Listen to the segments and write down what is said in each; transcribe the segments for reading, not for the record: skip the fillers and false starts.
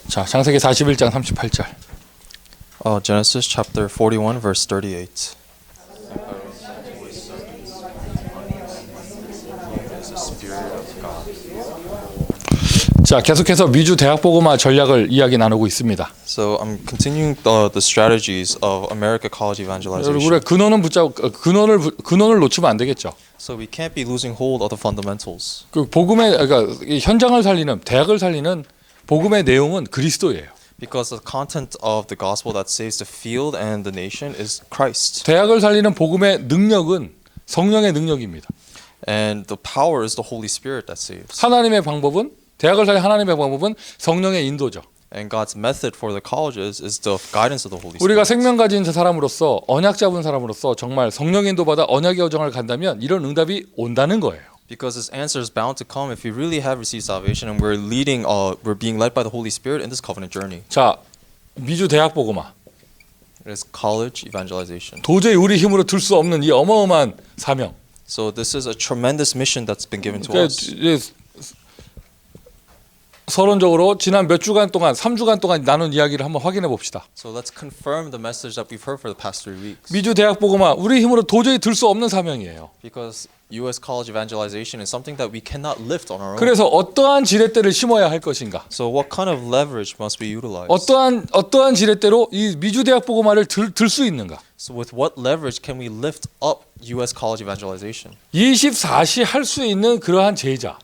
자, 창세기 41장 38절. Genesis chapter 41 verse 38. 자, 계속해서 미주 대학보고마 전략을 이야기 나누고 있습니다. So I'm continuing the strategies of America College Evangelization. 우리가 근원을 놓치면 안 되겠죠. So we can't be losing hold of the fundamentals. 그 복음의 그러니까 이 현장을 살리는 대학을 살리는 복음의 내용은 그리스도예요. Because the content of the gospel that saves the field and the nation is Christ. 대학을 살리는 복음의 능력은 성령의 능력입니다. And the power is the Holy Spirit that saves. 대학을 살리는 하나님의 방법은 성령의 인도죠. And God's method for the colleges is the guidance of the Holy Spirit. 우리가 생명 가진 사람으로서 언약 잡은 사람으로서 정말 성령 인도받아 언약의 여정을 간다면 이런 응답이 온다는 거예요. Because this answer is bound to come if we really have received salvation and we're being led by the Holy Spirit in this covenant journey. 자, 미주 대학 보고마. It is college evangelization. 도저히 우리 힘으로 들 수 없는 이 어마어마한 사명. So this is a tremendous mission that's been given to us. 서론적으로 지난 몇 주간 동안 3주간 동안 나눈 이야기를 한번 확인해 봅시다. So let's confirm the message that we've heard for the past 3 weeks. 미주 대학 보고마 우리 힘으로 도저히 들 수 없는 사명이에요. Because U.S. college evangelization is something that we cannot lift on our own. 그래서 어떠한 지렛대를 심어야 할 것인가? So what kind of leverage must we utilize? 어떠한 지렛대로 이 미주 대학 보고마를 들 수 있는가? So with what leverage can we lift up U.S. college evangelization? 24시 할 수 있는 그러한 제자.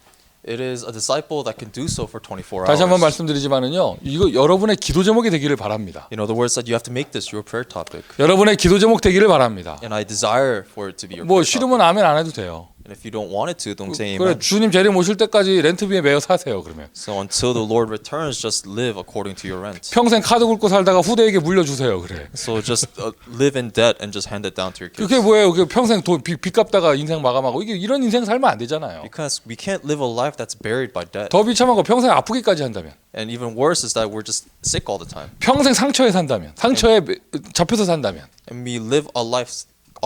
It is a disciple that can do so for 24 hours. 다시 한번 말씀드리지만은요, 이거 여러분의 기도 제목이 되기를 바랍니다. In other words, that you have to make this your prayer topic. 여러분의 기도 제목 되기를 바랍니다. And I desire for it to be your 뭐 prayer topic. 싫으면 아멘 안 해도 돼요. And if you don't want it to, don't say 그래 amen. 주님 재림 오실 때까지 렌트비에 매여 사세요. 그러면 So until the Lord returns, just live according to your rent. 평생 카드 긁고 살다가 후대에게 물려주세요. 그래. So just live in debt and just hand it down to your kids. 그게 뭐예요? 그 평생 빚 갚다가 인생 마감하고 이게 이런 인생 살면 안 되잖아요. Because we can't live a life that's buried by debt. 더 비참하고 평생 아프기까지 한다면, And even worse is that we're just sick all the time. 평생 상처에 산다면, 상처에 잡혀서 산다면, And we live a life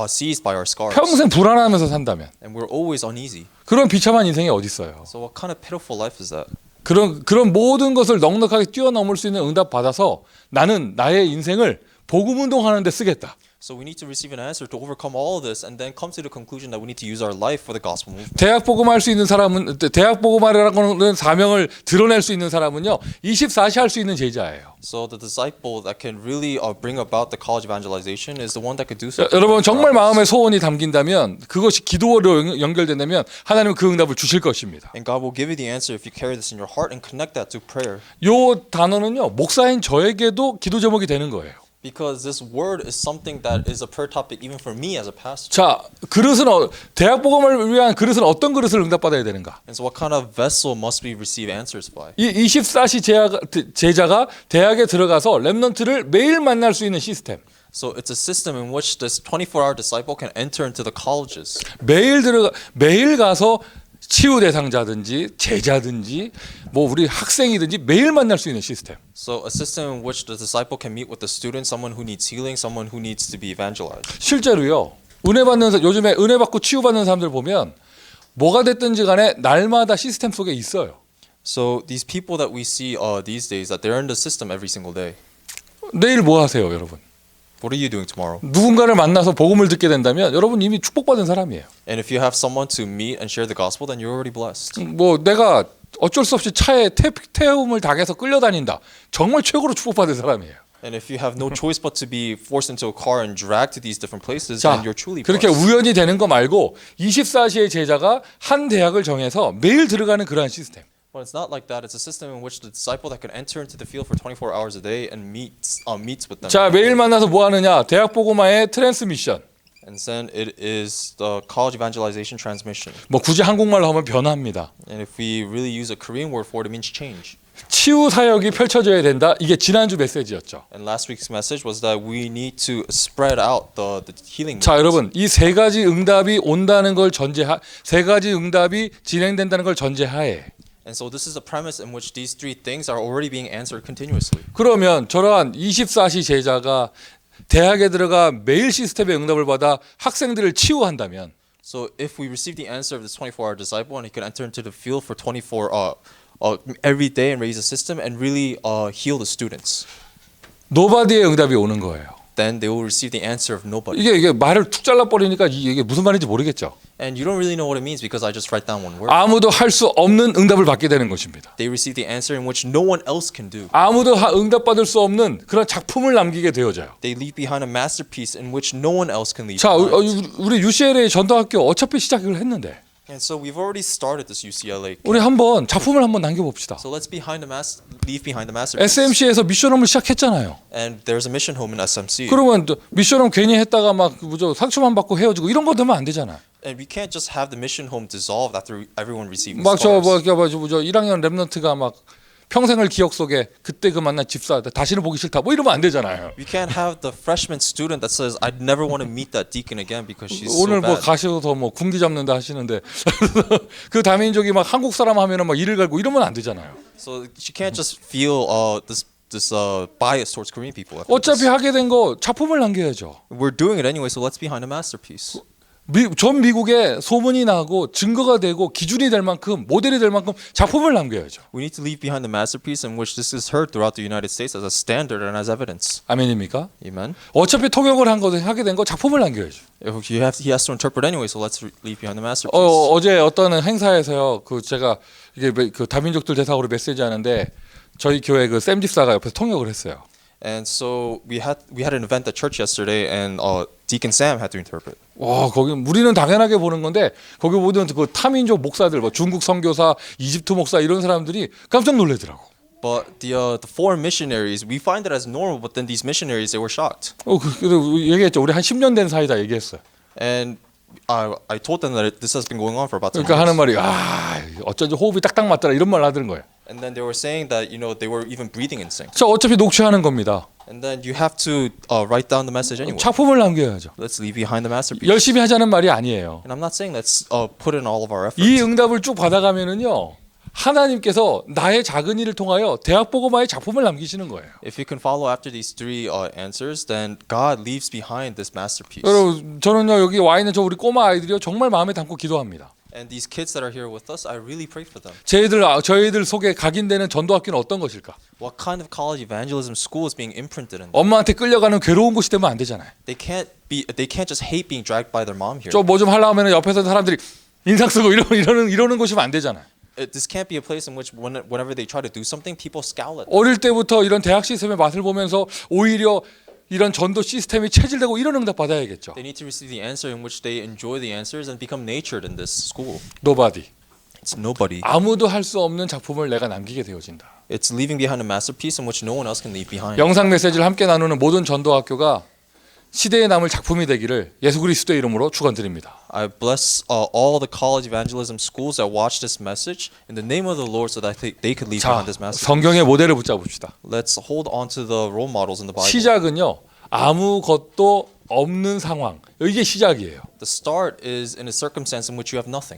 seized by our scars. 평생 불안하면서 산다면, And we're always uneasy. 그런 비참한 인생이 어디 있어요? So what kind of pitiful life is that? 그런 모든 것을 넉넉하게 뛰어넘을 수 있는 응답 받아서 나는 나의 인생을 복음 운동하는 데 쓰겠다. So we need to receive an answer to overcome all of this and then come to the conclusion that we need to use our life for the gospel movement. 대학 복음할 수 있는 사람은 대학 복음하라는 사명을 드러낼 수 있는 사람은요 24시 할 수 있는 제자예요. So the disciple that can really bring about the college evangelization is the one that could do so. 여러분 정말 마음의 소원이 담긴다면 그것이 기도로 연결된다면 하나님은 그 응답을 주실 것입니다. And God will give you the answer if you carry this in your heart and connect that to prayer. 요 단어는요 목사인 저에게도 기도 제목이 되는 거예요. Because this word is something that is a prayer topic even for me as a pastor. 자, 대학 복음을 위한 그릇은 어떤 그릇을 응답받아야 되는가? And so what kind of vessel must we receive answers by? 이 24시 제자가 대학에 들어가서 렘넌트를 매일 만날 수 있는 시스템. So it's a system in which this 24-hour disciple can enter into the colleges. 매일 가서 치유 대상자든지 제자든지 뭐 우리 학생이든지 매일 만날 수 있는 시스템. So a system in which the disciple can meet with the student, someone who needs healing, someone who needs to be evangelized. 실제로요. 요즘에 은혜 받고 치유받는 사람들 보면 뭐가 됐든지 간에 날마다 시스템 속에 있어요. So these people that we see these days, that they're in the system every single day. 내일 뭐 하세요, 여러분? What are you doing tomorrow? 누군가를 만나서 복음을 듣게 된다면 여러분 이미 축복받은 사람이에요. And if you have someone to meet and share the gospel, then you're already blessed. 뭐 내가 어쩔 수 없이 차에 태움을 당해서 끌려다닌다. 정말 최고로 축복받은 사람이에요. And if you have no choice but to be forced into a car and dragged to these different places, 자, then you're truly 그렇게 blessed. 우연히 되는 거 말고 24시의 제자가 한 대학을 정해서 매일 들어가는 그러한 시스템. But it's not like that. It's a system in which the disciple that can enter into the field for 24 hours a day and meets with them. 자, 매일 만나서 뭐 하느냐? 대학 복음화의 트랜스미션. And then it is the college evangelization transmission. 뭐 굳이 한국말로 하면 변화입니다. And if we really use a Korean word for it, it means change. 치유 사역이 펼쳐져야 된다. 이게 지난주 메시지였죠. And last week's message was that we need to spread out the healing. 자, 여러분, 이 세 가지 응답이 온다는 걸 세 가지 응답이 진행된다는 걸 전제하에 And so this is a premise in which these three things are already being answered continuously. 그러면 저러한 24시 제자가 대학에 들어가 매일 시스템의 응답을 받아 학생들을 치유한다면 So if we receive the answer of this 24-hour disciple and he could enter into the field for 24 every day and raise a system and really heal the students. 노바디의 응답이 오는 거예요. Then they will receive the answer of nobody. 이게 말을 툭 잘라 버리니까 이게 무슨 말인지 모르겠죠. And you don't really know what it means because I just write down one word. 아무도 할 수 없는 응답을 받게 되는 것입니다. They receive the answer in which no one else can do. 아무도 응답받을 수 없는 그런 작품을 남기게 되어져요. They leave behind a masterpiece in which no one else can leave 자, behind. 우리 UCLA 전도학교 어차피 시작을 했는데 And so we've already started this UCLA. 우리 한번 작품을 한번 남겨봅시다. So let's leave behind the masterpiece. SMC에서 미션홈을 시작했잖아요. And there's a mission home in SMC. 그러면 미션홈 괜히 했다가 막 상처만 받고 헤어지고 이런 거 되면 안 되잖아요. And we can't just have the mission home dissolved after everyone receiving 막저 scars. 1학년 랩런트가 막 평생을 기억 속에 그때 그 만난 집사 다시는 보기 싫다 뭐 이러면 안 되잖아요. We can't have the freshman student that says I'd never want to meet that deacon again because she's so 오늘 뭐 bad. 가셔서 뭐 군기 잡는다 하시는데 그 다민족이 막 한국 사람 하면은 막 이를 갈고 이러면 안 되잖아요. So she can't just feel this bias towards Korean people. after 어차피 this. 하게 된 거 작품을 남겨야죠. We're doing it anyway, so let's be behind a masterpiece. 전 미국에 소문이 나고 증거가 되고 기준이 될 만큼 모델이 될 만큼 작품을 남겨야죠. We need to leave behind the masterpiece in which this is heard throughout the United States as a standard and as evidence. 아멘입니까? Amen. 어차피 통역을 하게 된 거 작품을 남겨야죠. If he has to interpret anyway, so let's leave behind the masterpiece. 어제 어떤 행사에서요. 그 제가 이게 그 다민족들 대상으로 메시지 하는데 저희 교회 그 샘 집사가 옆에서 통역을 했어요. And so we had an event at church yesterday, and Deacon Sam had to interpret. 와 거기 우리는 당연하게 보는 건데 거기 보던 그 타민족 목사들, 뭐 중국 선교사, 이집트 목사 이런 사람들이 깜짝 놀래더라고. But the foreign missionaries, we find it as normal, but then these missionaries, they were shocked. 그래서 얘기했죠. 우리 한 10년 된 사이다 얘기했어요. And I told them that this has been going on for about 10 그러니까 하는 years. 말이 어쩐지 호흡이 딱딱 맞더라 이런 말 하더는 거예요. And then they were saying that they were even breathing in sync. 자 어차피 녹취하는 겁니다. And then you have to write down the message anyway. 작품을 남겨야죠. Let's leave behind the masterpiece. 열심히 하자는 말이 아니에요. And I'm not saying let's put in all of our 이 efforts. 응답을 쭉 받아가면은요. 하나님께서 나의 작은 일을 통하여 대학 보고마의 작품을 남기시는 거예요. If you can follow after these three answers, then God leaves behind this masterpiece. 여러분 저는요 여기 와 있는 저 우리 꼬마 아이들이요 정말 마음에 담고 기도합니다. And these kids that are here with us, I really pray for them. 저희들 속에 각인되는 전도학교는 어떤 것일까? What kind of college evangelism school is being imprinted in them? 엄마한테 끌려가는 괴로운 곳이 되면 안 되잖아요. They can't just hate being dragged by their mom here. 저 뭐 좀 하려고 하면 옆에서 사람들이 인상 쓰고 이러는 곳이면 안 되잖아요. This can't be a place in which whenever they try to do something, people scowl at them. 어릴 때부터 이런 대학 시스템의 맛을 보면서 오히려 이런 전도 시스템이 체질되고 이런 응답 받아야겠죠. They need to receive the answer in which they enjoy the answers and become natured in this school. Nobody. It's nobody. 아무도 할 수 없는 작품을 내가 남기게 되어진다. It's leaving behind a masterpiece in which no one else can leave behind. 영상 메시지를 함께 나누는 모든 전도학교가 시대에 남을 작품이 되기를 예수 그리스도의 이름으로 축원드립니다. I bless all the college evangelism schools that watch this message in the name of the Lord so that they could leave 자, behind this masterpiece. 성경의 모델을 붙잡읍시다. Let's hold on to the role models in the Bible. 시작은요. 아무것도 없는 상황. 이게 시작이에요. The start is in a circumstance in which you have nothing.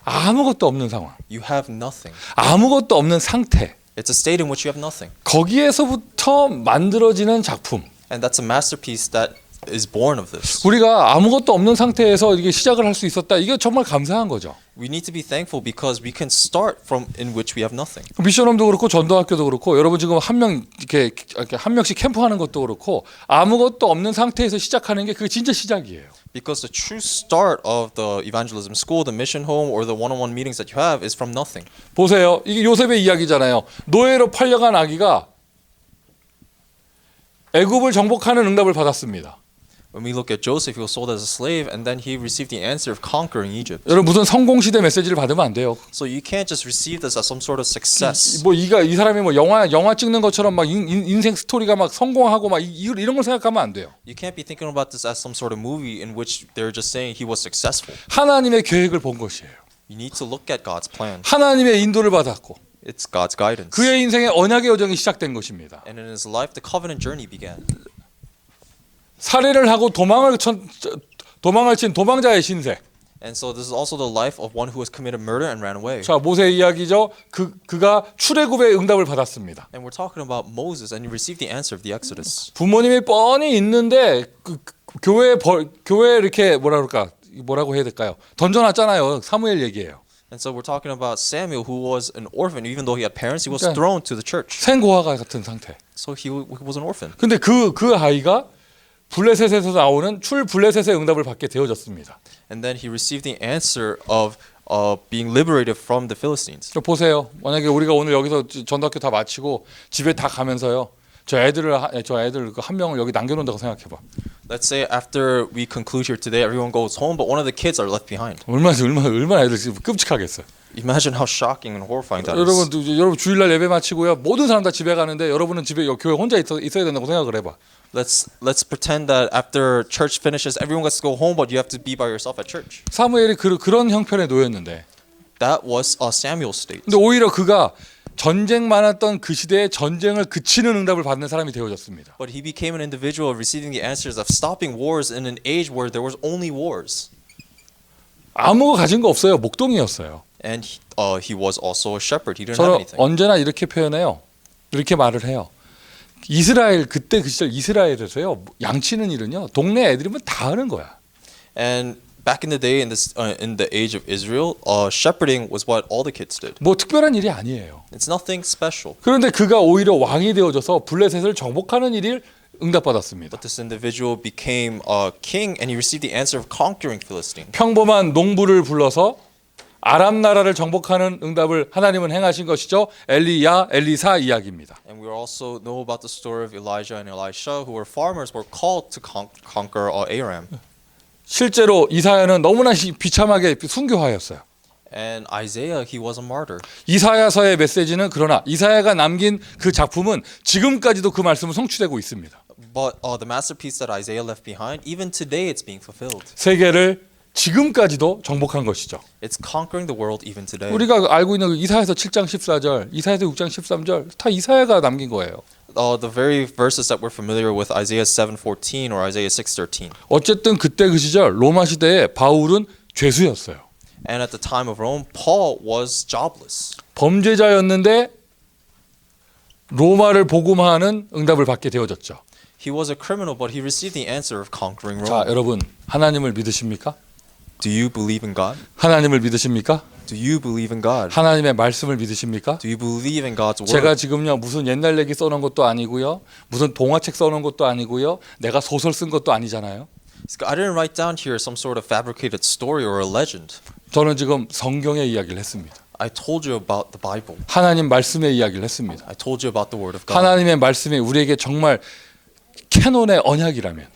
아무것도 없는 상황. You have nothing. 아무것도 없는 상태. It's a state in which you have nothing. 거기에서부터 만들어지는 작품. And that's a masterpiece that is born of this. 우리가 아무것도 없는 상태에서 이게 시작을 할 수 있었다. 이게 정말 감사한 거죠. We need to be thankful because we can start from in which we have nothing. 미션홈도 그렇고 전도학교도 그렇고 여러분 지금 이렇게 한 명씩 캠프하는 것도 그렇고 아무것도 없는 상태에서 시작하는 게 그게 진짜 시작이에요. Because the true start of the evangelism school, the mission home, or the one-on-one meetings that you have is from nothing. 보세요. 이게 요셉의 이야기잖아요. 노예로 팔려간 아기가 애굽을 정복하는 응답을 받았습니다. When we look at Joseph, he was sold as a slave, and then he received the answer of conquering Egypt. 여러분 무슨 성공 시대 메시지를 받으면 안 돼요. So you can't just receive this as some sort of success. 뭐 이 사람이 뭐 영화 찍는 것처럼 막 인생 스토리가 막 성공하고 막 이런 걸 생각하면 안 돼요. You can't be thinking about this as some sort of movie in which they're just saying he was successful. 하나님의 계획을 본 것이에요. You need to look at God's plan. 하나님의 인도를 받았고 It's God's guidance. 그의 인생의 언약의 여정이 시작된 것입니다. And in his life, the covenant journey began. 살해를 하고 도망을 친 도망자의 신세. And so this is also the life of one who has committed murder and ran away. 자 모세의 이야기죠. 그가 출애굽의 응답을 받았습니다. And we're talking about Moses, and he received the answer of the Exodus. 부모님이 뻔히 있는데 교회 이렇게 뭐라고 해야 될까요? 던져놨잖아요. 사무엘 얘기예요. And so we're talking about Samuel, who was an orphan. Even though he had parents, he was 그러니까 thrown to the church. 생고아가 같은 상태. So he was an orphan. 근데 그 아이가 블레셋에서 나오는 출 블레셋의 응답을 받게 되어졌습니다. And then he received the answer of being liberated from the Philistines. 보세요. 만약에 우리가 오늘 여기서 전도학교 다 마치고 집에 다 가면서요. 저 애들 한 명을 여기 남겨놓는다고 생각해봐. Let's say after we conclude here today, everyone goes home, but one of the kids are left behind. 얼마나 애들 끔찍하겠어요. Imagine how shocking and horrifying that is. 여러분 주일날 예배 마치고요. 모든 사람 다 집에 가는데 여러분은 집에 교회 혼자 있어야 된다고 생각을 해봐. Let's pretend that after church finishes, everyone gets to go home, but you have to be by yourself at church. 사무엘이 그런 형편에 놓였는데. That was Samuel's state. 근데 오히려 그가 전쟁 많았던 그 시대에 전쟁을 그치는 응답을 받는 사람이 되어졌습니다. But he became an individual receiving the answers of stopping wars in an age where there was only wars. 아무거 가진 거 없어요. 목동이었어요. And he was also a shepherd. He didn't have 저는 anything. 언제나 이렇게 표현해요. 이렇게 말을 해요. 이스라엘 그때 그 시절 이스라엘에서요. 양치는 일은요. 동네 애들이면 다 하는 거야. And back in the day, in the age of Israel, shepherding was what all the kids did. 뭐 특별한 일이 아니에요. It's nothing special. 그런데 그가 오히려 왕이 되어져서 블레셋을 정복하는 일을 응답받았습니다. But this individual became a king, and he received the answer of conquering Philistine. 평범한 농부를 불러서 아람 나라를 정복하는 응답을 하나님은 행하신 것이죠. 엘리사 이야기입니다. And we also know about the story of Elijah and Elisha, who were farmers, were called to conquer Aram. 실제로 이사야는 너무나 비참하게 순교하였어요. And Isaiah, he was a martyr. 이사야서의 메시지는 그러나 이사야가 남긴 그 작품은 지금까지도 그 말씀은 성취되고 있습니다. But the masterpiece that Isaiah left behind, even today it's being fulfilled. 세계를 지금까지도 정복한 것이죠. It's conquering the world even today. 우리가 알고 있는 이사야서 7장 14절, 이사야서 6장 13절 다 이사야가 남긴 거예요. The very verses that we're familiar with, Isaiah 7:14 or Isaiah 6:13. 어쨌든 그때 그 시절 로마 시대에 바울은 죄수였어요. And at the time of Rome, Paul was jobless. 범죄자였는데 로마를 복음하는 응답을 받게 되어졌죠. He was a criminal, but he received the answer of conquering 자, Rome. 여러분 하나님을 믿으십니까? Do you believe in God? 하나님을 믿으십니까? Do you believe in God? 하나님의 말씀을 믿으십니까? Do you believe in God's word? 제가 지금요 무슨 옛날 얘기 써놓은 것도 아니고요, 무슨 동화책 써놓은 것도 아니고요, 내가 소설 쓴 것도 아니잖아요. I didn't write down here some sort of fabricated story or a legend. 저는 지금 성경의 이야기를 했습니다. I told you about the Bible. 하나님 말씀의 이야기를 했습니다. I told you about the word of God. 하나님의 말씀이 우리에게 정말 캐논의 언약이라면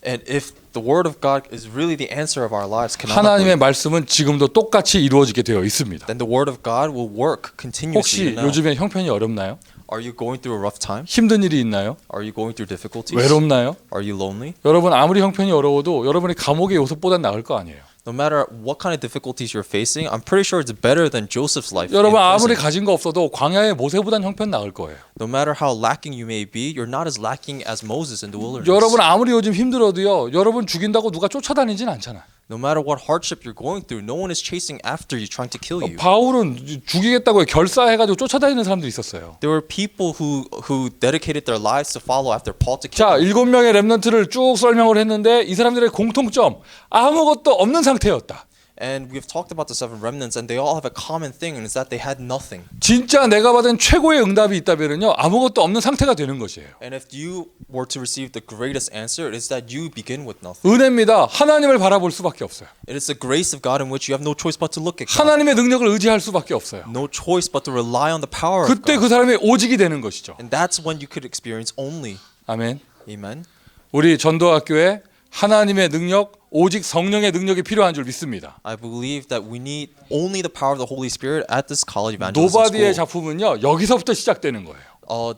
And if the word of God is really the answer of our lives, 하나님의 말씀은 지금도 똑같이 이루어지게 되어 있습니다. then the word of God will work continuously. 혹시 even now. 요즘에 형편이 어렵나요? Are you going through a rough time? 힘든 일이 있나요? Are you going through difficulties? 외롭나요? Are you lonely? 여러분 아무리 형편이 어려워도 여러분이 감옥의 요셉보단 나을 거 아니에요. No matter what kind of difficulties you're facing, I'm pretty sure it's better than Joseph's life. in 여러분 아무리 prison. 가진 거 없어도 광야의 모세보단 형편 나을 거예요. No matter how lacking you may be, you're not as lacking as Moses in the wilderness. 여러분 아무리 요즘 힘들어도요, 여러분 죽인다고 누가 쫓아다니진 않잖아. No matter what hardship you're going through, no one is chasing after you, trying to kill you. 바울은 죽이겠다고 결사해가지고 쫓아다니는 사람들이 있었어요. There were people who dedicated their lives to follow after Paul to kill 자, him. 7명의 렘넌트를 쭉 설명을 했는데 이 사람들의 공통점 아무것도 없는 상태였다. And we've talked about the seven remnants, and they all have a common thing, and it's that they had nothing. 진짜 내가 받은 최고의 응답이 있다면요, 아무것도 없는 상태가 되는 것이에요. And if you were to receive the greatest answer, it is that you begin with nothing. 은혜입니다. 하나님을 바라볼 수밖에 없어요. It is the grace of God in which you have no choice but to look at God. 하나님의 능력을 의지할 수밖에 없어요. No choice but to rely on the power of 그때 그 God. 사람이 오직이 되는 것이죠. And that's when you could experience only. 아멘. Amen. 우리 전도학교에 하나님의 능력, 오직 성령의 능력이 필요한 줄 믿습니다. I believe that we need only the power of the Holy Spirit at this college evangelism 노바디의 school. 작품은요, 여기서부터 시작되는 거예요.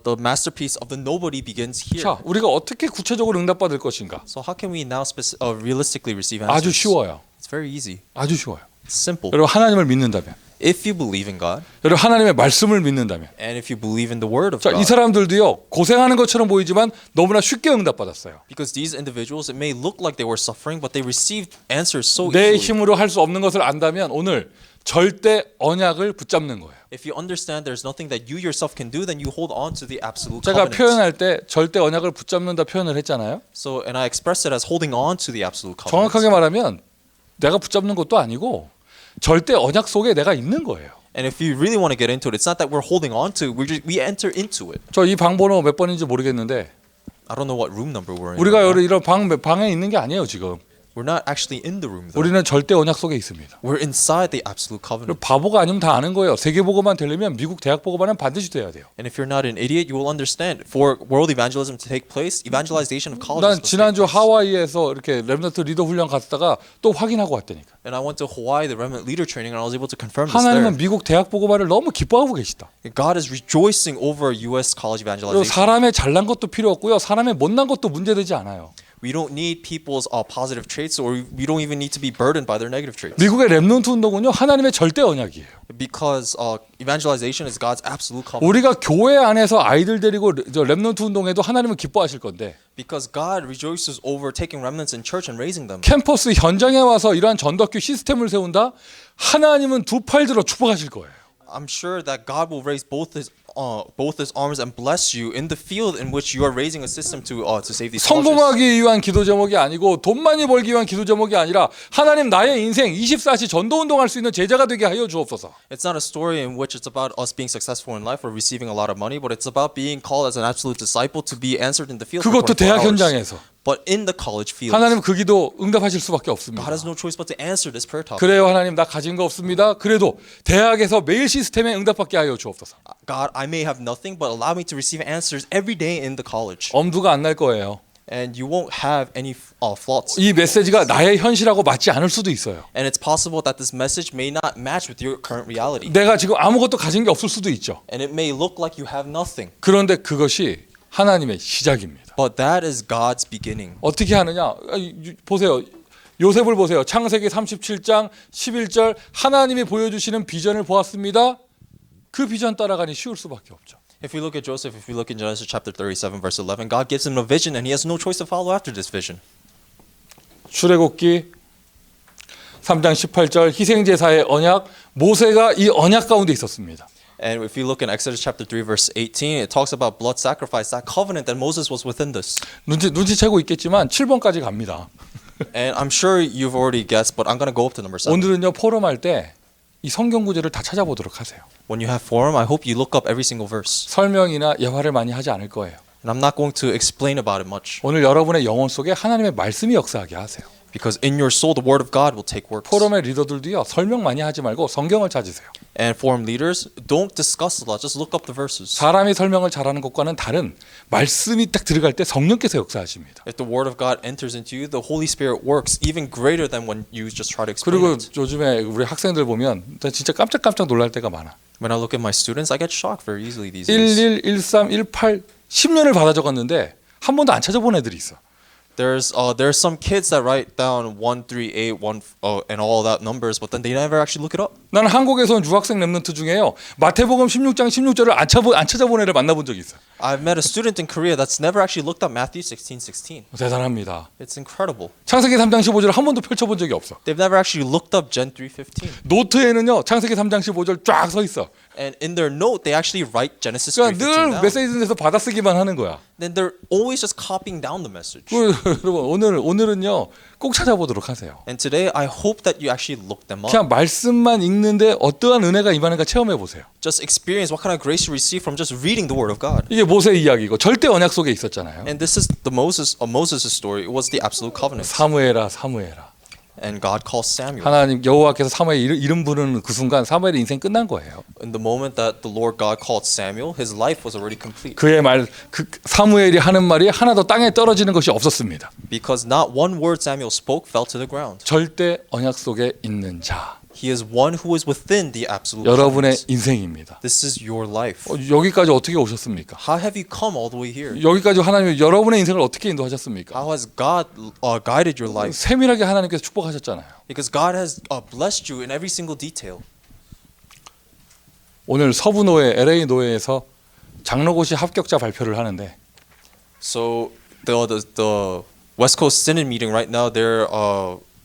The masterpiece of the nobody begins here. 자, 우리가 어떻게 구체적으로 응답받을 것인가? So how can we now realistically receive 아주 answers? 쉬워요. It's very easy. 아주 쉬워요. It's simple. 여러분 하나님을 믿는다면, If you believe in God, 여러분 하나님의 말씀을 믿는다면, and if you believe in the word of 자, 이 God, 사람들도요 고생하는 것처럼 보이지만 너무나 쉽게 응답받았어요. because these individuals, it may look like they were suffering, but they received answers so 내 easily. 힘으로 할 수 없는 것을 안다면 오늘 절대 언약을 붙잡는 거예요. If you understand there's nothing that you yourself can do, then you hold on to the absolute 제가 covenant. 표현할 때 절대 언약을 붙잡는다 표현을 했잖아요. So, and I express it as holding on to the absolute covenant. 정확하게 말하면 내가 붙잡는 것도 아니고 절대 언약 속에 내가 있는 거예요. And if you really want to get into it, it's not that we're holding on to, we enter into it. 저 이 방 번호 몇 번인지 모르겠는데 I don't know what room number we're in. 우리가 right now. 이런 방에 있는 게 아니에요 지금. We're not actually in the room though. 우리는 절대 언약 속에 있습니다. We're inside the absolute 그리고 covenant. 바보가 아니면 다 아는 거예요. 세계보고만 되려면 미국 대학보고만은 반드시 돼야 돼요. And if you're not an idiot, you will understand. For world evangelism to take place, evangelization of 난 colleges must take 지난주 place. 하와이에서 이렇게 렘넌트 리더 훈련 갔다가 또 확인하고 왔다니까. And I went to Hawaii, the remnant leader training, and I was able to confirm this there. 하나님은 미국 대학보고만을 너무 기뻐하고 계시다. God is rejoicing over U.S. college 그리고 evangelization. 사람의 잘난 것도 필요 없고요. 사람의 못난 것도 문제되지 않아요. We don't need people's positive traits, or we don't even need to be burdened by their negative traits. 미국의 렘넌트 운동은요 하나님의 절대 언약이에요. Because evangelization is God's absolute covenant. 우리가 교회 안에서 아이들 데리고 저 렘넌트 운동해도 하나님은 기뻐하실 건데 Because God rejoices over taking remnants in church and raising them. 캠퍼스 현장에 와서 이러한 전덕교 시스템을 세운다. 하나님은 두 팔 들어 축복하실 거예요. I'm sure that God will raise both his arms and bless you in the field in which you are raising a system to save these colleges. 성공하기 위한 기도 제목이 아니고 돈 많이 벌기 위한 기도 제목이 아니라 하나님 나의 인생 24시 전도 운동할 수 있는 제자가 되게 하여 주옵소서. It's not a story in which it's about us being successful in life or receiving a lot of money, but it's about being called as an absolute disciple to be answered in the field for 그것도 24 대학 hours. 현장에서. But in the college field, 하나님 그 기도 응답하실 수밖에 없습니다. God has no choice but to answer this prayer topic. 그래요 하나님 나 가진 거 없습니다. 그래도 대학에서 매일 시스템에 응답받게 하여 주옵소서. God, I may have nothing, but allow me to receive answers every day in the college. 엄두가 안 날 거예요. And you won't have any flaws. 이 메시지가 나의 현실하고 맞지 않을 수도 있어요. And it's possible that this message may not match with your current reality. 내가 지금 아무것도 가진 게 없을 수도 있죠. And it may look like you have nothing. 그런데 그것이 하나님의 시작입니다. But that is God's beginning. 어떻게 하느냐? 보세요. 요셉을 보세요. 창세기 37장 11절 하나님이 보여주시는 비전을 보았습니다. 그 비전 따라가니 쉬울 수밖에 없죠. If we look at Joseph, if we look in Genesis chapter 37 verse 11, God gives him a vision and he has no choice to follow after this vision. 출애굽기 3장 18절 희생제사의 언약 모세가 이 언약 가운데 있었습니다. And if we look in Exodus chapter 3 verse 18, it talks about blood sacrifice, that covenant that Moses was within this. 눈치채고 있겠지만 7번까지 갑니다. And I'm sure you've already guessed, but I'm going to go up to number 7. 오늘은요 포럼할 때 이 성경 구절을 다 찾아보도록 하세요. When you have forum, I hope you look up every single verse. 설명이나 예화를 많이 하지 않을 거예요. And I'm not going to explain about it much. 오늘 여러분의 영혼 속에 하나님의 말씀이 역사하게 하세요. Because in your soul, the word of God will take works. 포럼의 리더들도요 설명 많이 하지 말고 성경을 찾으세요. And forum leaders, don't discuss a lot. Just look up the verses. 사람이 설명을 잘하는 것과는 다른 말씀이 딱 들어갈 때 성령께서 역사하십니다. If the word of God enters into you, the Holy Spirit works even greater than when you just try to explain 그리고 it. 요즘에 우리 학생들 보면 나 진짜 깜짝깜짝 놀랄 때가 많아. When I look at my students, I get shocked very easily these days. 11, 13, 18, 10년을 받아 적었는데 한 번도 안 찾아본 애들이 있어. There's some kids that write down 1, 3, 8, 1, and all that numbers, but then they never actually look it up. 나는 한국에서 온 유학생 랩런트 중에요. 마태복음 16장 16절을 안 찾아본 애를 만나본 적이 있어요. I've met a student in Korea that's never actually looked up Matthew 16:16. 대단합니다. It's incredible. 창세기 3장 15절을 한 번도 펼쳐본 적이 없어. They've never actually looked up Gen 3:15. 노트에는요. 창세기 3장 15절 쫙 서 있어. And in their note, they actually write Genesis 그러니까 3:15 늘 down. 메시지에서 받아쓰기만 하는 거야. Then they're always just copying down the message. 여러분 오늘은요. 꼭 찾아보도록 하세요. And today, I hope that you actually look them up. 그냥 말씀만 읽는데 어떠한 은혜가 임하는가 체험해 보세요. Just experience what kind of grace you receive from just reading the Word of God. 이게 모세 이야기고 절대 언약 속에 있었잖아요. And this is the Moses' story. It was the absolute covenant. 사무엘아. And God calls Samuel. 하나님 여호와께서 사무엘 이름 부르는 그 순간 사무엘의 인생 끝난 거예요. In the moment that the Lord God called Samuel, his life was already complete. 그의 사무엘이 하는 말이 하나도 땅에 떨어지는 것이 없었습니다. Because not one word Samuel spoke fell to the ground. 절대 언약 속에 있는 자. He is one who is within the absolute 여러분의 covenant. 인생입니다. This is your life. 여기까지 어떻게 오셨습니까? How have you come all the way here? 여기까지 하나님이 여러분의 인생을 어떻게 인도하셨습니까? How has God guided your life? 세밀하게 하나님께서 축복하셨잖아요. Because God has blessed you in every single detail. 오늘 서부노회 LA 노회에서 장로고시 합격자 발표를 하는데 So the West Coast Synod meeting right now, they're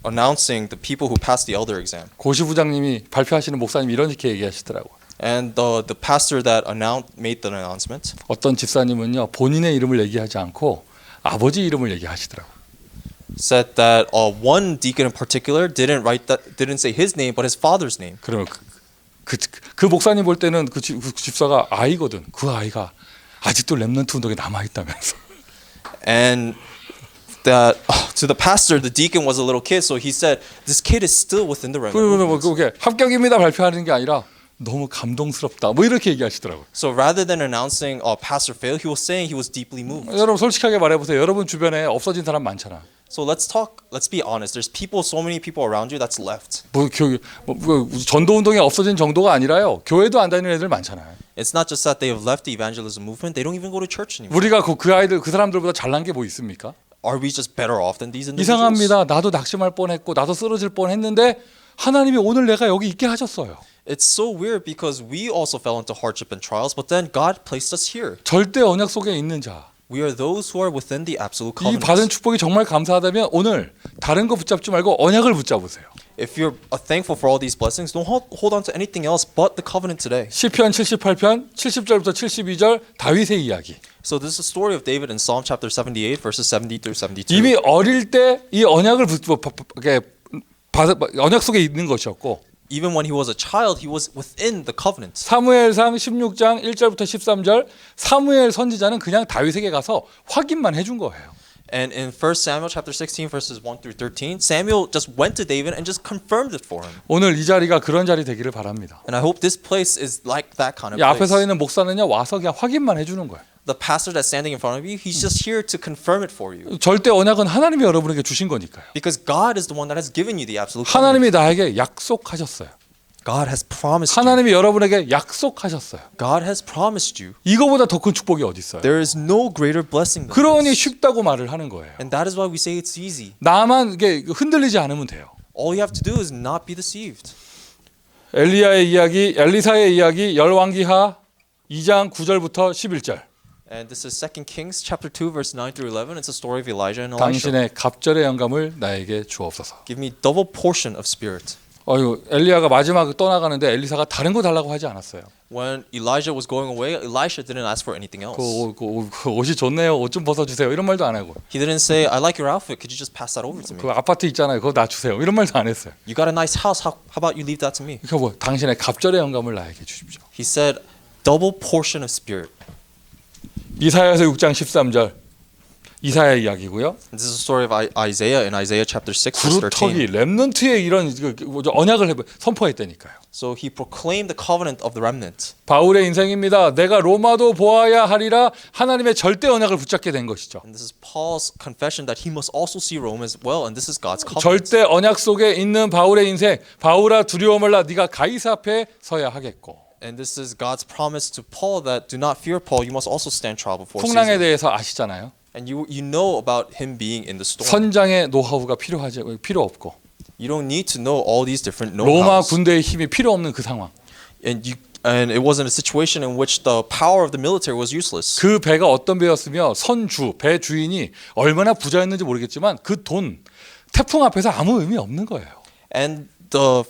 announcing the people who passed the elder exam. 고시부장님이 발표하시는 목사님이 이렇게 얘기하시더라고요. And the pastor that made the announcement. 어떤 집사님은요 본인의 이름을 얘기하지 않고 아버지 이름을 얘기하시더라고요. said that one deacon in particular didn't say his name but his father's name. 그러면 그 목사님 볼 때는 그 집사가 아이거든. 그 아이가 아직도 렘넌트 운동에 남아 있다면서. And that to the pastor, the deacon was a little kid, so he said this kid is still within the remnant. 그러면 뭐 그게 합격입니다 발표하는 게 아니라 너무 감동스럽다. 뭐 이렇게 얘기하시더라고요. So rather than announcing pastor failed, he was saying he was deeply moved. 여러분 솔직하게 말해보세요. 여러분 주변에 없어진 사람 많잖아. So let's be honest. There's so many people around you that's left. 뭐 전도 운동이 없어진 정도가 아니라요. 교회도 안 다니는 애들 많잖아요. It's not just that they have left the evangelism movement; they don't even go to church anymore. 우리가 그 아이들 그 사람들보다 잘난 게 뭐 있습니까? Are we just better off than these individuals? 이상합니다. 나도 낙심할 뻔했고 나도 쓰러질 뻔했는데 하나님이 오늘 내가 여기 있게 하셨어요. It's so weird because we also fell into hardship and trials, but then God placed us here. 절대 언약 속에 있는 자. We are those who are within the absolute 이 받은 covenant. 축복이 정말 감사하다면 오늘 다른 거 붙잡지 말고 언약을 붙잡으세요. If you're thankful for all these blessings, don't hold on to anything else but the covenant today. 시편 78편 70절부터 72절 다윗의 이야기. So this is the story of David in Psalm chapter 78, verses 70 through 72. 이미 어릴 때 이 언약을 언약 속에 있는 것이었고 Even when he was a child, he was within the covenant. 사무엘상 16장 1절부터 13절 사무엘 선지자는 그냥 다윗에게 가서 확인만 해준 거예요. And in 1 Samuel chapter 16, verses 1 through 13, Samuel just went to David and just confirmed it for him. 오늘 이 자리가 그런 자리 되기를 바랍니다. And I hope this place is like that kind of 이 앞에 서 place. 있는 목사는요 와서 그냥 확인만 해주는 거예요. The pastor that's standing in front of you, he's just here to confirm it for you. 절대 언약은 하나님이 여러분에게 주신 거니까요. Because God is the one that has given you the absolute covenant. 하나님이 나에게 약속하셨어요. God has promised you. 하나님이 여러분에게 약속하셨어요. God has promised you. 이거보다 더 큰 축복이 어디 있어요? There is no greater blessing than 그러니 this. 쉽다고 말을 하는 거예요. And that is why we say it's easy. 나만 이게 흔들리지 않으면 돼요. All you have to do is not be deceived. 엘리야의 이야기, 엘리사의 이야기, 열왕기하 2장 9절부터 11절. And this is 2 Kings chapter 2 verse 9 through 11. It's a story of Elijah and Elisha. 당신의 갑절의 영감을 나에게 주옵소서. Give me double portion of spirit. 엘리야가 마지막에 떠나가는데 엘리사가 다른 거 달라고 하지 않았어요. When Elijah was going away, Elisha didn't ask for anything else. 그 옷이 좋네요. 옷 좀 벗어주세요. 이런 말도 안 하고. He didn't say, I like your outfit. Could you just pass that over to me? 그 아파트 있잖아요. 그거 나 주세요. 이런 말도 안 했어요. You got a nice house. How about you leave that to me? 그러니까 뭐 당신의 갑절의 영감을 나에게 주십시오. He said, double portion of spirit. 이사야서 6장 13절. 이사야 이야기고요. This is a story of Isaiah in Isaiah chapter 6 verse 13. 구루터기 렘넌트의 이런 언약을 선포했다니까요. So he proclaimed the covenant of the remnant. 바울의 인생입니다. 내가 로마도 보아야 하리라 하나님의 절대 언약을 붙잡게 된 것이죠. And this is Paul's confession that he must also see Rome as well, and this is God's covenant. 절대 언약 속에 있는 바울의 인생. 바울아 두려워 말라 네가 가이사 앞에 서야 하겠고. And this is God's promise to Paul that do not fear Paul, you must also stand trial before 풍랑에 Caesar. 대해서 아시잖아요. And you know about him being in the storm. 선장의 노하우가 필요 없고 You don't need to know all these different 로마 know-hows. 군대의 힘이 필요 없는 그 상황. And it wasn't a situation in which the power of the military was useless. 그 배가 어떤 배였으며 선주 배 주인이 얼마나 부자였는지 모르겠지만 그 돈 태풍 앞에서 아무 의미 없는 거예요. And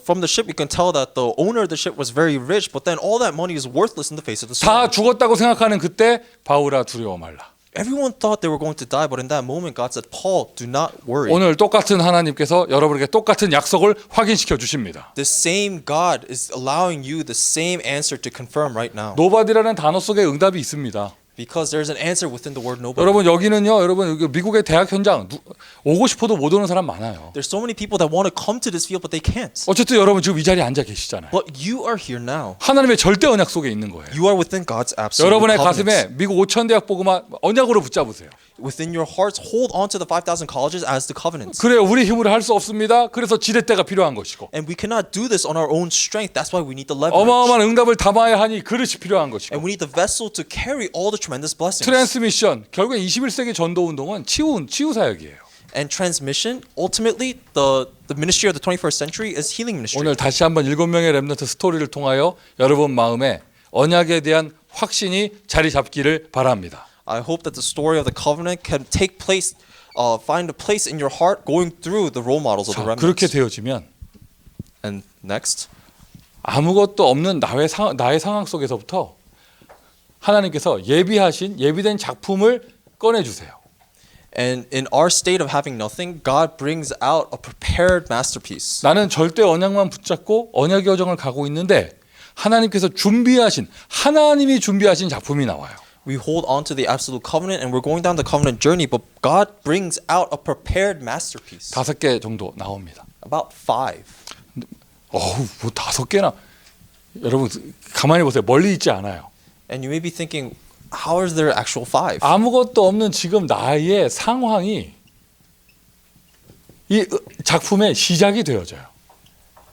from the ship you can tell that the owner of the ship was very rich, but then all that money is worthless in the face of the 다 storm. 죽었다고 생각하는 그때 바울아 두려워 말라. Everyone thought they were going to die, but in that moment God said, Paul, do not worry. 오늘 똑같은 하나님께서 여러분에게 똑같은 약속을 확인시켜 주십니다. The same God is allowing you the same answer to confirm right now. 노바디라는 단어 속에 응답이 있습니다. Because there's an answer within the word nobody. 여러분 여기는요, 여러분 여기 미국의 대학 현장 오고 싶어도 못 오는 사람 많아요. There's so many people that want to come to this field, but they can't. 어쨌든 여러분 지금 이 자리에 앉아 계시잖아요. But you are here now. 하나님의 절대 언약 속에 있는 거예요. You are within God's absolute 여러분의 covenant. 가슴에 미국 5천 대학 복음화 언약으로 붙잡으세요. Within your hearts, hold on to the 5,000 colleges as the covenants. 그래요, 우리 힘으로 할 수 없습니다. 그래서 지렛대가 필요한 것이고 And we cannot do this on our own strength. That's why we need the leverage. 어마어마한 응답을 담아야 하니 그릇이 필요한 것이고 And we need the vessel to carry all the tremendous blessings. 트랜스미션 결국에 21세기 전도 운동은 치유 사역이에요. And transmission, ultimately, the ministry of the 21st century is healing ministry. 오늘 다시 한번 7명의 렘넌트 스토리를 통하여 여러분 마음에 언약에 대한 확신이 자리 잡기를 바랍니다. I hope that the story of the covenant can take place, find a place in your heart going through the role models of the 자, 그렇게 remnants. 되어지면 And next, 아무것도 없는 나의 상황 속에서부터 하나님께서 예비된 작품을 꺼내주세요. And in our state of having nothing, God brings out a prepared masterpiece. 나는 절대 언약만 붙잡고 언약의 여정을 가고 있는데 하나님께서 준비하신 하나님이 준비하신 작품이 나와요. We hold on to the absolute covenant and we're going down the covenant journey, but God brings out a prepared masterpiece. 5개 정도 나옵니다. About 5. 어우, 뭐 5개나. 여러분 가만히 보세요. 멀리 있지 않아요. And you may be thinking, how is there actual 5? 아무것도 없는 지금 나의 상황이 이 작품의 시작이 되어져요.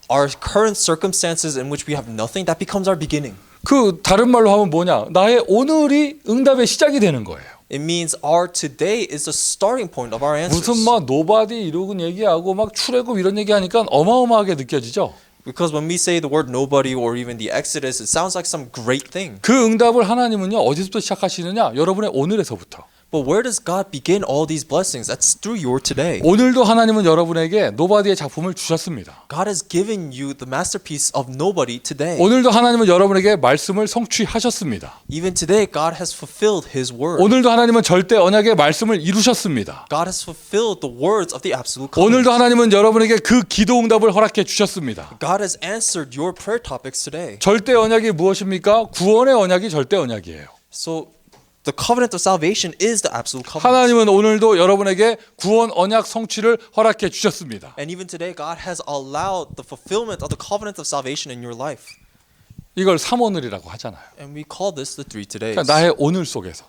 Our current circumstances in which we have nothing, that becomes our beginning. 그 다른 말로 하면 뭐냐? 나의 오늘이 응답의 시작이 되는 거예요. It means our today is the starting point of our answers. 무슨 막 노바디 이러고 얘기하고 막 출애굽 이런 얘기하니까 어마어마하게 느껴지죠. Because when we say the word nobody or even the Exodus, it sounds like some great thing. 그 응답을 하나님은요 어디서부터 시작하시느냐? 여러분의 오늘에서부터. But where does God begin all these blessings? That's through your today. 오늘도 하나님은 여러분에게 노바디의 작품을 주셨습니다. God has given you the masterpiece of nobody today. 오늘도 하나님은 여러분에게 말씀을 성취하셨습니다. Even today, God has fulfilled His word. 오늘도 하나님은 절대 언약의 말씀을 이루셨습니다. God has fulfilled the words of the absolute covenant. 오늘도 하나님은 여러분에게 그 기도 응답을 허락해 주셨습니다. God has answered your prayer topics today. 절대 언약이 무엇입니까? 구원의 언약이 절대 언약이에요. So the covenant of salvation is the absolute covenant. 하나님은 오늘도 여러분에게 구원 언약 성취를 허락해 주셨습니다. And even today, God has allowed the fulfillment of the covenant of salvation in your life. 이걸 삼오늘이라고 하잖아요. And we call this the 3 todays. 그러니까 나의 오늘 속에서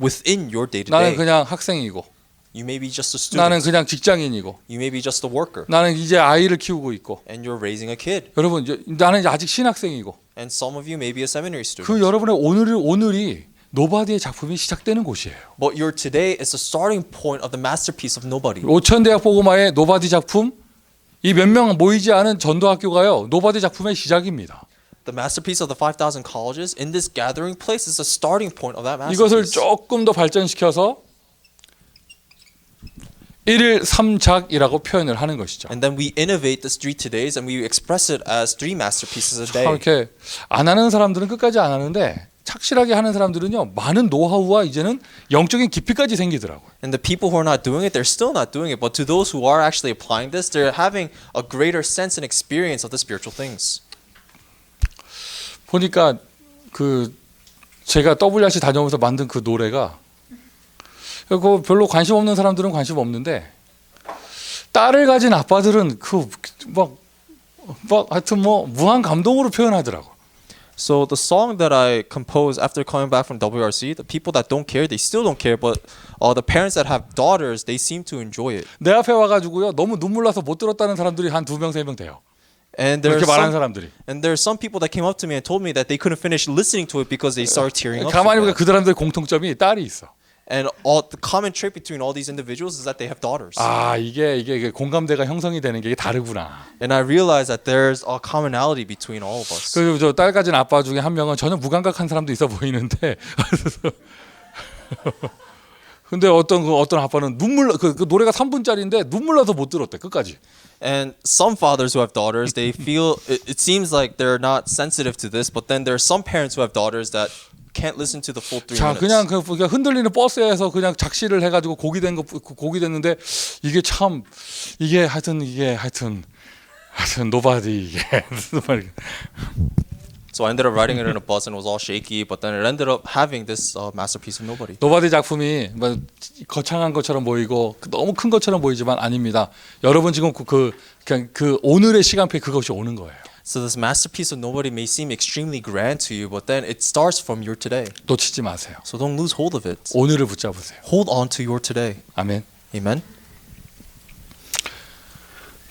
Within your day to 나는 day, 그냥 학생이고 you may be just a 나는 student. 그냥 직장인이고 You may be just a worker. 나는 이제 아이를 키우고 있고 And you're raising a kid. 여러분 나는 이제 아직 신학생이고 And some of you may be a seminary student. 그 여러분의 오늘이 노바디의 작품이 시작되는 곳이에요. But your today is the starting point of the masterpiece of nobody. 오천대학 보고마의 노바디 작품 이 몇 명 모이지 않은 전도학교가요 노바디 작품의 시작입니다. The masterpiece of the 5,000 colleges in this gathering place is the starting point of that 이것을 masterpiece. 조금 더 발전시켜서 1일 3작이라고 표현을 하는 것이죠. And then we innovate the 3 todays and we express it as 3 masterpieces a 참 day. 이렇게 안 하는 사람들은 끝까지 안 하는데 착실하게 하는 사람들은요 많은 노하우와 이제는 영적인 깊이까지 생기더라고요. And the people who are not doing it, they're still not doing it. But to those who are actually applying this, they're having a greater sense and experience of the spiritual things. 보니까 그 제가 WRC 다녀오면서 만든 그 노래가 그 별로 관심 없는 사람들은 관심 없는데 딸을 가진 아빠들은 그 막 하여튼 뭐 무한 감동으로 표현하더라고. So the song that I composed after coming back from WRC, the people that don't care, they still don't care. But the parents that have daughters, they seem to enjoy it. 내 앞에 와가지고요 너무 눈물 나서 못 들었다는 사람들이 한 2명 3명 돼요. And there 그렇게 are 말하는 some, 사람들이. and there are some people that came up to me and told me that they couldn't finish listening to it because they started tearing up. 가만히 so 보니까 bad. 그 사람들의 공통점이 딸이 있어. And all the common trait between all these individuals is that they have daughters. 아 이게 공감대가 형성이 되는 게 이게 다르구나. And I realized that there's a commonality between all of us. 그리고 저 딸 가진 아빠 중에 한 명은 전혀 무감각한 사람도 있어 보이는데 근데 어떤 아빠는 눈물 그 노래가 3분짜리인데 눈물 나서 못 들었대 끝까지. And some fathers who have daughters, they feel it seems like they're not sensitive to this, but then there are some parents who have daughters that can't listen to the full 3 자 minutes. 그냥 그 흔들리는 버스에서 그냥 작시를 해가지고 곡이 됐는데 이게 참 이게 하여튼 노바디 이게 무슨 말이야. So I ended up writing it in a bus and it was all shaky, but then it ended up having this masterpiece of nobody. 노바디 작품이 뭐 거창한 것처럼 보이고 너무 큰 것처럼 보이지만 아닙니다. 여러분 지금 그냥 그 오늘의 시간표에 그것이 오는 거예요. So this masterpiece of nobody may seem extremely grand to you, but then it starts from your today. 놓치지 마세요. So don't lose hold of it. 오늘을 붙잡으세요. Hold on to your today. 아멘. Amen.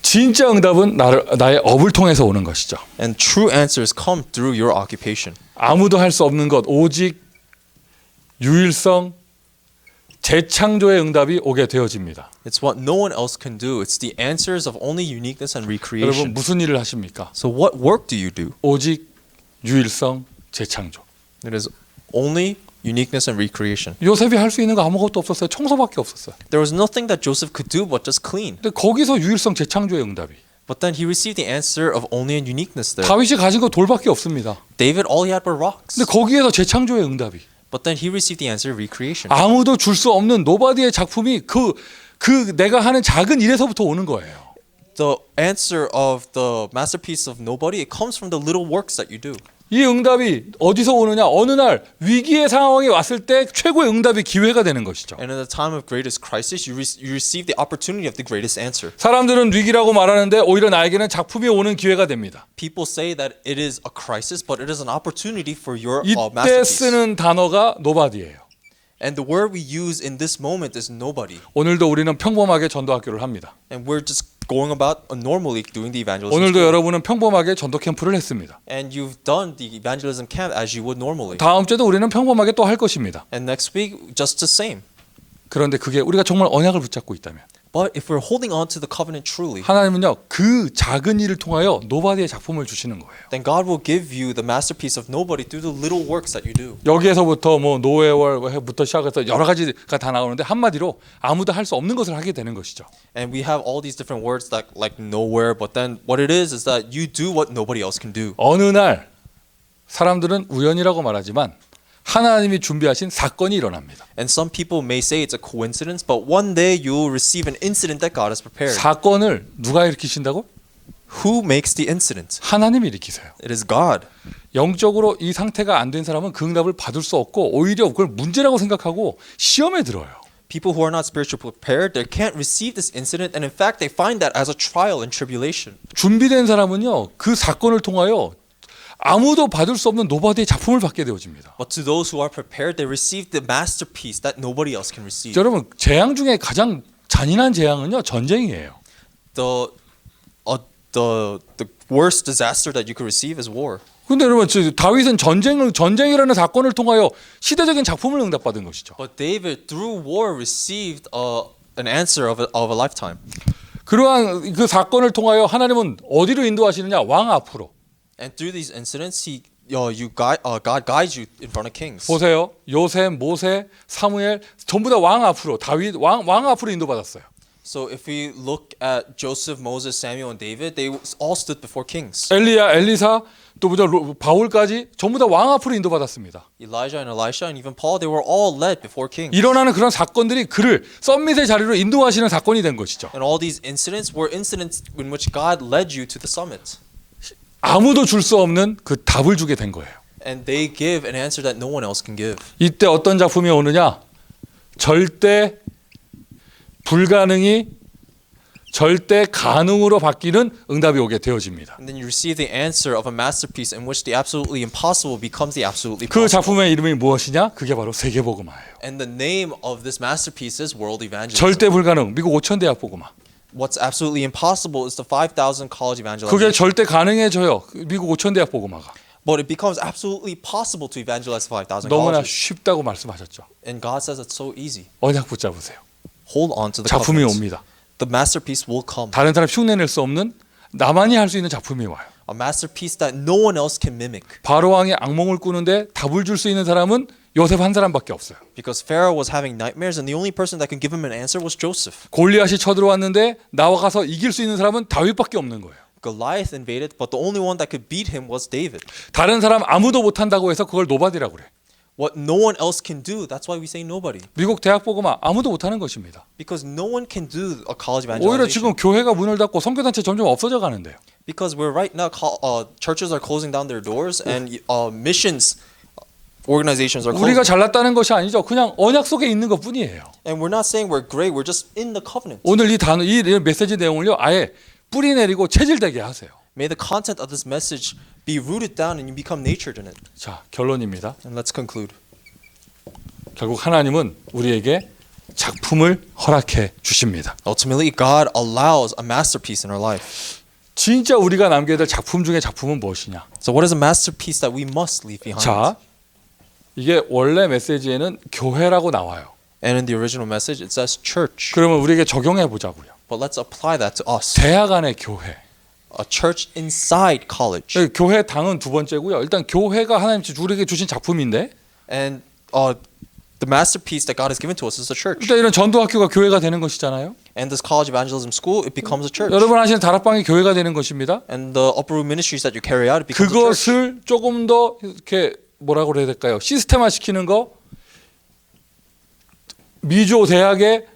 진짜 응답은 나의 업을 통해서 오는 것이죠. And true answers come through your occupation. 아무도 할 수 없는 것 오직 유일성 재창조의 응답이 오게 되어집니다. It's what no one else can do. It's the answers of only uniqueness and 여러분 recreation. 무슨 일을 하십니까? So what work do you do? 오직 유일성 재창조. It is only uniqueness and recreation. 요셉이 할 수 있는 거 아무것도 없었어요. 청소밖에 없었어요. There was nothing that Joseph could do but just clean. 근데 거기서 유일성 재창조의 응답이. But then he received the answer of only and uniqueness there. 다윗이 가진 거 돌밖에 없습니다. David, all he had were rocks. 근데 거기에서 재창조의 응답이. But then he received the answer recreation. 아무도 줄 수 없는 노바디의 작품이 그 내가 하는 작은 일에서부터 오는 거예요. The answer of the masterpiece of nobody, it comes from the little works that you do. 이 응답이 어디서 오느냐? 어느 날 위기의 상황이 왔을 때 최고의 응답이 기회가 되는 것이죠. And in the time of greatest crisis, you receive the opportunity of the greatest answer. 사람들은 위기라고 말하는데 오히려 나에게는 작품이 오는 기회가 됩니다. People say that it is a crisis, but it is an opportunity for your 이때 masterpiece. 쓰는 단어가 노바디예요. And the word we use in this moment is nobody. 오늘도 우리는 평범하게 전도학교를 합니다. And we're just going about normally doing the evangelism. 오늘도 school. 여러분은 평범하게 전도 캠프를 했습니다. And you've done the evangelism camp as you would normally. 다음 주에도 우리는 평범하게 또 할 것입니다. And next week, just the same. 그런데 그게 우리가 정말 언약을 붙잡고 있다면 But if we're holding on to the covenant truly, 하나님은요 그 작은 일을 통하여 노바디의 작품을 주시는 거예요. then God will give you the masterpiece of nobody through the little works that you do. 여기에서부터 뭐 노예월부터 시작해서 여러 가지가 다 나오는데 한마디로 아무도 할 수 없는 것을 하게 되는 것이죠. And we have all these different words that like nowhere, but then what it is that you do what nobody else can do. 어느 날 사람들은 우연이라고 말하지만 하나님이 준비하신 사건이 일어납니다. And some people may say it's a coincidence, but one day you will receive an incident that God has prepared. 사건을 누가 일으키신다고? Who makes the incident? 하나님이 일으키세요. It is God. 영적으로 이 상태가 안 된 사람은 그 응답을 받을 수 없고 오히려 그걸 문제라고 생각하고 시험에 들어요. People who are not spiritually prepared, they can't receive this incident, and in fact, they find that as a trial and tribulation. 준비된 사람은요 그 사건을 통하여 아무도 받을 수 없는 노바디의 작품을 받게 되어집니다. But to those who are prepared, they receive the masterpiece that nobody else can receive. 여러분 재앙 중에 가장 잔인한 재앙은요 전쟁이에요. The worst disaster that you could receive is war. 근데 여러분 다윗은 전쟁이라는 사건을 통하여 시대적인 작품을 응답받은 것이죠. But David, through war, received an answer of a lifetime. 그러한 그 사건을 통하여 하나님은 어디로 인도하시느냐? 왕 앞으로. And through these incidents, God guides you in front of kings. 보세요. 요셉, 모세, 사무엘 전부 다 왕 앞으로 다윗 왕 앞으로 인도받았어요. So if we look at Joseph, Moses, Samuel, and David, they all stood before kings. 엘리야, 엘리사 또 바울까지 전부 다 왕 앞으로 인도받았습니다. Elijah and Elisha and even Paul, they were all led before kings. 일어나는 그런 사건들이 그를 썸밋의 자리로 인도하시는 사건이 된 것이죠. And all these incidents were incidents in which God led you to the summit. 아무도 줄 수 없는 그 답을 주게 된 거예요. And they give an answer that no one else can give. 이때 어떤 작품이 오느냐? 절대 불가능이 절대 가능으로 바뀌는 응답이 오게 되어집니다. And then you receive the answer of a masterpiece in which the absolutely impossible becomes the absolutely 그 possible. 작품의 이름이 무엇이냐? 그게 바로 세계복음화예요. And the name of this masterpiece is world evangelism. 절대 불가능 미국 5천 대학 복음화. What's absolutely impossible is the 5,000 college 그게 evangelization. 절대 가능해져요. 미국 5천 대학 복음화가. But it becomes absolutely possible to evangelize 5,000 너무나 colleges. 쉽다고 말씀하셨죠. And God says it's so easy. 언약 붙잡으세요. Hold on to the 작품이 covenant. 옵니다. The masterpiece will come. 다른 사람 흉내낼 수 없는 나만이 할 수 있는 작품이 와요. A masterpiece that no one else can mimic. 바로 왕이 악몽을 꾸는데 답을 줄 수 있는 사람은 요셉 한 사람밖에 없어요. Because Pharaoh was having nightmares and the only person that could give him an answer was Joseph. 골리앗이 쳐들어왔는데 나와 가서 이길 수 있는 사람은 다윗밖에 없는 거예요. Goliath invaded, but the only one that could beat him was David. 다른 사람 아무도 못한다고 해서 그걸 노바디라고 그래. What no one else can do, that's why we say nobody. 미국 대학 복음화 아무도 못하는 것입니다. Because no one can do a college 오히려 evangelization. 지금 교회가 문을 닫고 선교단체 점점 없어져 가는데요. Because we're right now, churches are closing down their doors and missions organizations are 우리가 closing. 잘났다는 것이 아니죠. 그냥 언약 속에 있는 것뿐이에요. And we're not saying we're great, we're just in the covenant. 오늘 이 메시지 내용을요. 아예 뿌리 내리고 체질되게 하세요. May the content of this message be rooted down and you become natured in it. 자, 결론입니다. And let's conclude. 결국 하나님은 우리에게 작품을 허락해 주십니다. Ultimately, God allows a masterpiece in our life. 진짜 우리가 남겨야 될 작품 중에 작품은 무엇이냐? So what is a masterpiece that we must leave behind? 자, 이게 원래 메시지에는 교회라고 나와요. And in the original message, it says church. 그러면 우리에게 적용해 보자고요. But let's apply that to us. 대학 안의 교회. A church inside college. 교회 당은 두 번째고요. 일단 교회가 하나님 우리에게 주신 작품인데 And the masterpiece that God has given to us is the church. 일단 이런 전도학교가 교회가 되는 것이잖아요. And this college evangelism school, it becomes a church. 여러분 하시는 다락방이 교회가 되는 것입니다. And the upper room ministries that you carry out, it becomes a church. 그것을 조금 더 이렇게 뭐라고 해야 될까요? 시스템화 시키는 거 미조 대학의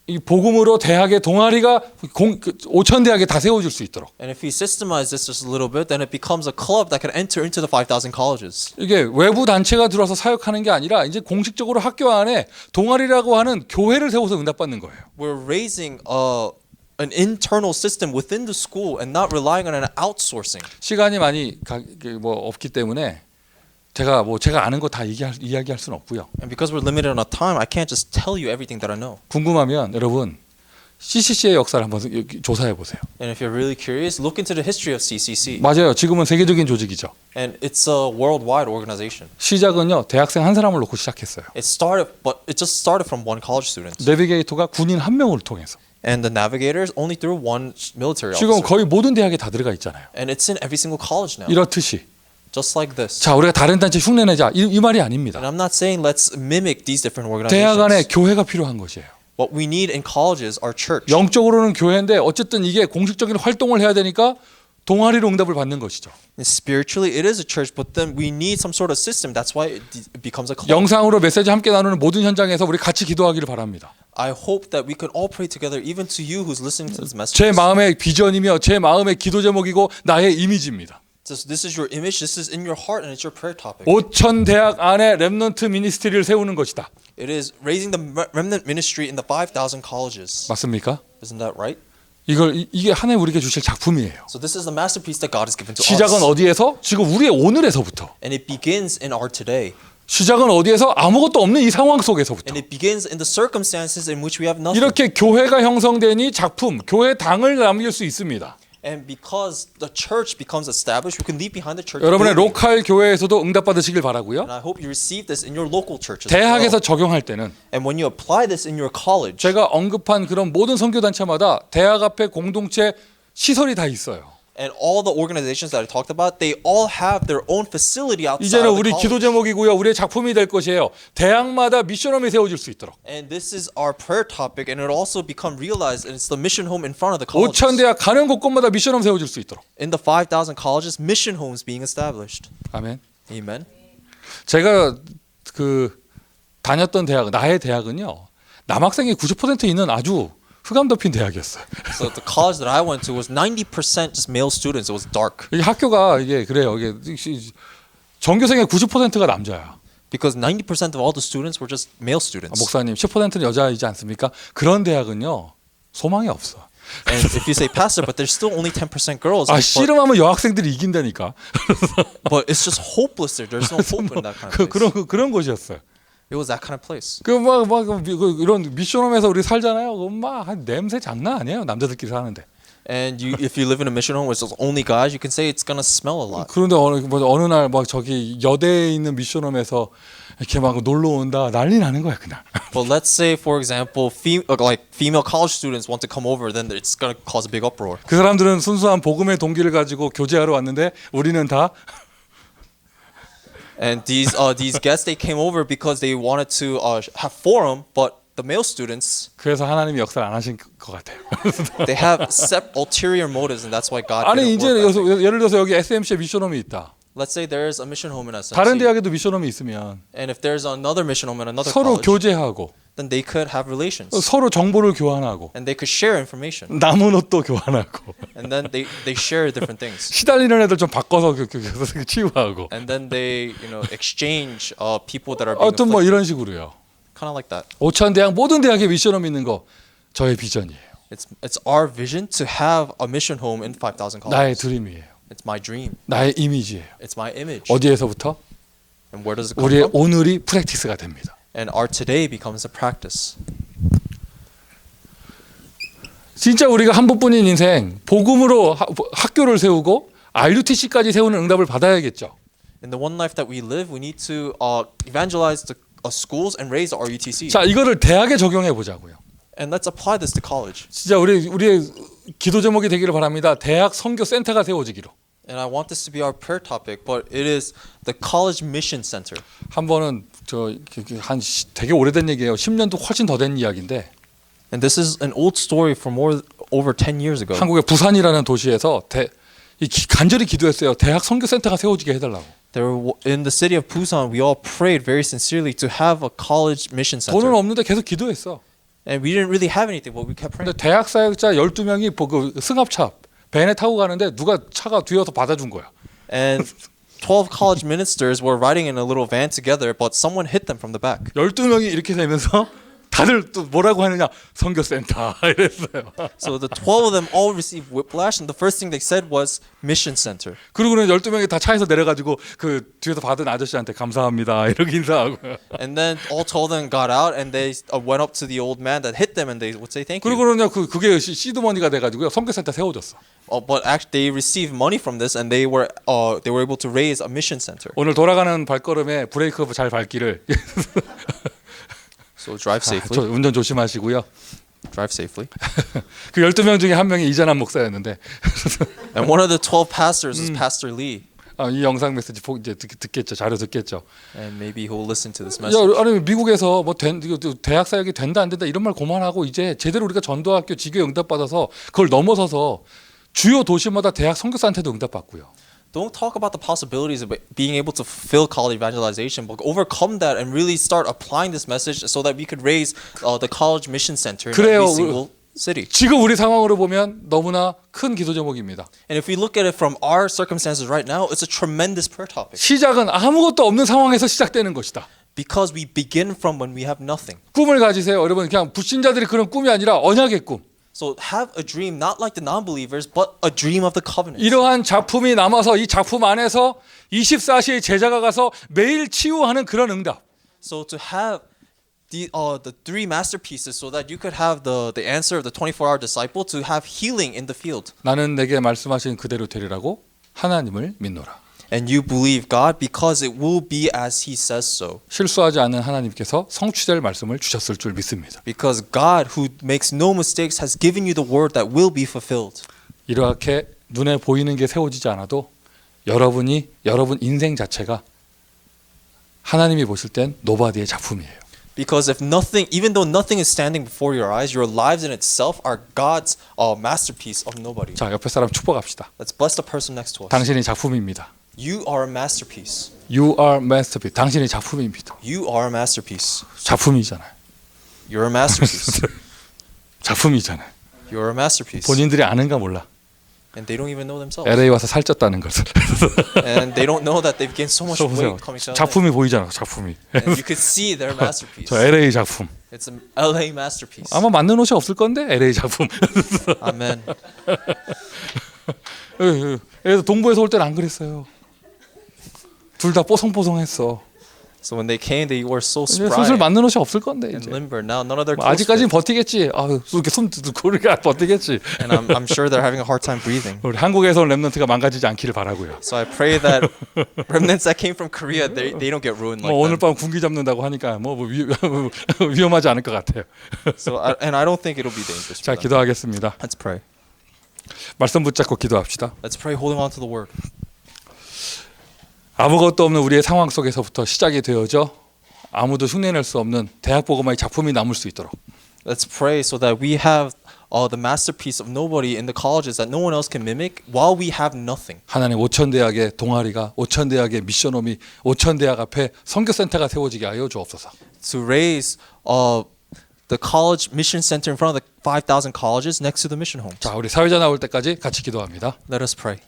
이 복음으로 대학의 동아리가 5천 대학에 다 세워질 수 있도록. And if we systemize this just a little bit, then it becomes a club that can enter into the 5,000 colleges. 이게 외부 단체가 들어와서 사역하는 게 아니라 이제 공식적으로 학교 안에 동아리라고 하는 교회를 세워서 응답받는 거예요. We're raising an internal system within the school and not relying on an outsourcing. 시간이 많이 없기 때문에 제가 아는 거 다 이야기할 수는 없고요. And because we're limited on our time, I can't just tell you everything that I know. 궁금하면 여러분 CCC의 역사를 한번 조사해 보세요. And if you're really curious, look into the history of CCC. 맞아요. 지금은 세계적인 조직이죠. And it's a worldwide organization. 시작은요 대학생 한 사람을 놓고 시작했어요. It just started from one college student. 내비게이터가 군인 한 명을 통해서. And the navigators only through one military 지금 officer. 거의 모든 대학에 다 들어가 있잖아요. And it's in every single college now. 이렇듯이 Just like this. 자 우리가 다른 단체 흉내내자 이 말이 아닙니다. And I'm not saying let's mimic these different 대학 안에 organizations. 교회가 필요한 것이에요. What we need in colleges are church. 영적으로는 교회인데 어쨌든 이게 공식적인 활동을 해야 되니까 동아리로 응답을 받는 것이죠. And spiritually, it is a church, but then we need some sort of system. That's why it becomes a club. 영상으로 메시지 함께 나누는 모든 현장에서 우리 같이 기도하기를 바랍니다. I hope that we can all pray together, even to you who's listening to this message. 제 마음의 비전이며 제 마음의 기도 제목이고 나의 이미지입니다. This is your image. This is in your heart, and it's your prayer topic. 5천 대학 안에 렘넌트 미니스트리를 세우는 것이다. It is raising the remnant ministry in the 5,000 colleges. 맞습니까? Isn't that right? 이게 하나님 우리에게 주실 작품이에요. So this is the masterpiece that God has given to 시작은 us. 어디에서? 지금 우리의 오늘에서부터. And it begins in our today. 시작은 어디에서? 아무것도 없는 이 상황 속에서부터. And it begins in the circumstances in which we have nothing. 이렇게 교회가 형성되니 작품, 교회 당을 남길 수 있습니다. And because the church becomes established, we can leave behind the church. 여러분의 building. 로컬 교회에서도 응답 받으시길 바라고요. And I hope you receive this in your local churches. 대학에서 as well. 적용할 때는 And when you apply this in your college, 제가 언급한 그런 모든 선교 단체마다 대학 앞에 공동체 시설이 다 있어요. and all the organizations that I talked about, they all have their own facility outside 이제는 of the 우리 college. 기도 제목이고요. 우리의 작품이 될 것이에요. 대학마다 미션홈이 세워질 수 있도록. And this is our prayer topic, and it also become realized, and it's the mission home in front of the colleges. 5천 대학 가는 곳곳마다 미션홈 세워질 수 있도록. In the 5,000 colleges, mission homes being established. 아멘. Amen. 제가 다녔던 대학, 나의 대학은요. 남학생이 90% 있는 아주 흑암 덮인 대학이었어요. So the college that I went to was 90% just male students. It was dark 이 학교가 이게 그래요. 이게 전교생의 90%가 남자야. because 90% of all the students were just male students. 목사님 10%는 여자이지 않습니까? 그런 대학은요. 소망이 없어. And if you say pastor, but there's still only 10% girls. 아 but, 씨름하면 여학생들이 이긴다니까. but it's just hopeless there. There's no hope in that kind of place. 그런 곳이었어요. It was that kind of place. 이런 미션홈에서 우리 살잖아요. 막 냄새 장난 아니에요. 남자들끼리 사는데. And if you live in a mission home with only guys, you can say it's gonna smell a lot. 그런데 어느 날 막 저기 여대에 있는 미션홈에서 이렇게 막 놀러 온다 난리 나는 거야 그냥. But let's say, for example, female college students want to come over, then it's gonna cause a big uproar. 그 사람들은 순수한 복음의 동기를 가지고 교제하러 왔는데 우리는 다 And these guests, they came over because they wanted to have forum, but the male students, 그래서 하나님이 역사를 안 하신 것 같아요. they have ulterior motives, and that's why God 아니 didn't 이제 work. I think. 예를 들어서 여기 SMC에 미션홈이 있다. Let's say there's a mission home in SMC, 다른 대학에도 미션홈이 있으면 and if there's another mission home in another 서로 college, 교제하고 then they could have relations, 서로 정보를 교환하고 and they could share information, 남은 옷도 교환하고 and then they share different things, 시달리는 애들 좀 바꿔서 치유하고 and then they exchange people that are being 어떤 뭐 afflicted. 이런 식으로요. Kind of like that. 5천 대학 모든 대학에 미션홈 있는 거 저의 비전이에요. It's our vision to have a mission home in 5,000 나의 colleges. 드림이에요. It's my dream. 나의 이미지예요. It's my image. 어디에서부터? And where does it come 우리의 from? 오늘이 프랙티스가 됩니다. And our today becomes a practice. 진짜 우리가 한 번뿐인 인생 복음으로 학교를 세우고 RUTC까지 세우는 응답을 받아야겠죠. In the one life that we live, we need to evangelize the schools and raise the RUTC. 자, 이거를 대학에 적용해 보자고요. And let's apply this to college. 진짜 우리의 기도 제목이 되기를 바랍니다. 대학 선교 센터가 세워지기로. And I want this to be our prayer topic, but it is the college mission center. 한 번은 되게 오래된 얘기예요. 10년도 훨씬 더 된 이야기인데 And this is an old story from over 10 years ago. 한국의 부산이라는 도시에서 간절히 기도했어요. 대학 선교 센터가 세워지게 해달라고. In the city of Busan, we all prayed very sincerely to have a college mission 돈은 center. 없는데 계속 기도했어. And we didn't really have anything, but we kept 근데 praying. 대학 사역자 12명이 그 승합차 밴에 타고 가는데 누가 차가 뒤에서 받아준 거야. And 12 college ministers were riding in a little van together, but someone hit them from the back. 12명이 이렇게 되면서 다들 또 뭐라고 하느냐? 선교센터 이랬어요. So the 12 of them all received whiplash, and the first thing they said was mission center. 그러고는 12명이 다 차에서 내려가지고 그 뒤에서 받은 아저씨한테 감사합니다 이렇게 인사하고. And then all 12 of them got out, and they went up to the old man that hit them, and they would say thank you. 그러고는요 그게 시드머니가 돼가지고요 선교센터 세워졌어. But actually, they received money from this, and they were able to raise a mission center. 오늘 돌아가는 발걸음에 브레이크 잘 밟기를. So drive safely. 운전 조심하시고요. Drive safely. 그 12명 중에 한 명이 이재남 목사였는데 And one of the 12 pastors was Pastor Lee, 이 영상 메시지 이제 듣겠죠. 자료 듣겠죠. and maybe he'll listen to this 야, message. 아니 미국에서 뭐 대학 사역이 된다 안 된다 이런 말 그만하고 이제 제대로 우리가 전도학교 지교 응답 받아서 그걸 넘어서서 주요 도시마다 대학 선교사한테도 응답 받고요. Don't talk about the possibilities of being able to fulfill college evangelization, but overcome that and really start applying this message so that we could raise the college mission center in 그래요. every single city. 지금 우리 상황으로 보면 너무나 큰 기도 제목입니다. And if we look at it from our circumstances right now, it's a tremendous prayer topic 시작은 아무것도 없는 상황에서 시작되는 것이다. because we begin from when we have nothing. 꿈을 가지세요. 여러분 그냥 불신자들이 그런 꿈이 아니라 언약의 꿈. So have a dream not like the non-believers, but a dream of the covenant. 이러한 작품이 남아서 이 작품 안에서 24시의 제자가 가서 매일 치유하는 그런 응답. So to have the three masterpieces so that you could have the answer of the 24-hour disciple to have healing in the field. 나는 내게 말씀하신 그대로 되리라고 하나님을 믿노라. And you believe God because it will be as He says so. 실수하지 않는 하나님께서 성취될 말씀을 주셨을 줄 믿습니다. Because God, who makes no mistakes, has given you the word that will be fulfilled. 이렇게 눈에 보이는 게 세워지지 않아도 여러분 인생 자체가 하나님이 보실 땐 노바디의 작품이에요. Because if nothing, even though nothing is standing before your eyes, your lives in itself are God's masterpiece of nobody. 자, 옆에 사람 축복합시다. Let's bless the person next to us. 당신이 작품입니다. You are a masterpiece. You are masterpiece. 당신이 작품입니다. You are a masterpiece. 작품이잖아요. You're a masterpiece. 작품이잖아요. You're a masterpiece. 본인들이 아는가 몰라. And they don't even know themselves. LA 와서 살쪘다는 것을. And they don't know that they've gained so much 보세요. weight coming to LA. 작품이 보이잖아. 작품이. And you could see their masterpiece. 저 LA 작품. It's an LA masterpiece. 아마 맞는 옷이 없을 건데 LA 작품. Amen. 그래서 동부에서 올 때는 안 그랬어요. 둘 다 뽀송뽀송했어. So when they came, they were so 이제 spry 슬슬 맞는 옷이 없을 건데 and 이제. limber. Now none of their 뭐 clothes 아직까지는 fit. 버티겠지. 이렇게 숨 고르게 버티겠지. And I'm sure they're having a hard time breathing. 우리 한국에서 온 랩런트가 망가지지 않기를 바라고요. So I pray that remnants that came from Korea, they don't get ruined like 뭐 오늘 that. 밤 군기 잡는다고 하니까 뭐 위험하지 않을 것 같아요. So and I don't think it'll be dangerous 자, for them. 기도하겠습니다. Let's pray. 말씀 붙잡고 기도합시다. Let's pray holding on to the word. 아무것도 없는 우리의 상황 속에서부터 시작이 되어져 아무도 흉내낼 수 없는 대학 복음화의 작품이 남을 수 있도록 Let's pray so that we have the masterpiece of nobody in the colleges that no one else can mimic while we have nothing. 하나님 5천 대학의 동아리가 5천 대학의 미션홈이 5천 대학 앞에 선교센터가 세워지게 하여 주옵소서. To raise the college mission center in front of the 5,000 colleges next to the mission homes. 자, 우리 사회자 나올 때까지 같이 기도합니다. Let us pray.